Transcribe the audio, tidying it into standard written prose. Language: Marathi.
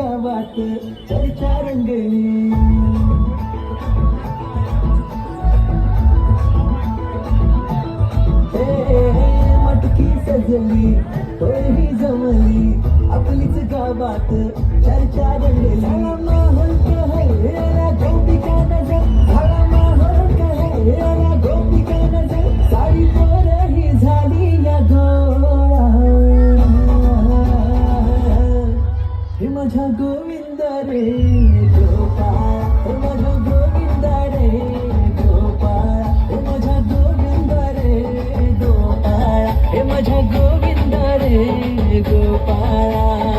गावात चर्चा रंगली. मटकी सजली तोही जमली आपलीच गावात चर्चा रंगली. झाला माहोल कहला गोपिका नजर, झाला माहोल कहला गोपिका नजर, साडी पोरही झाली या गोळा. हे माझ्या गोविंदा रे गोपाळ, हे माझ्या गोविंदा रे गोपाळ, हे माझ्या गोविंदा रे गोपाळ, हे माझ्या गोविंदा रे गोपाळ.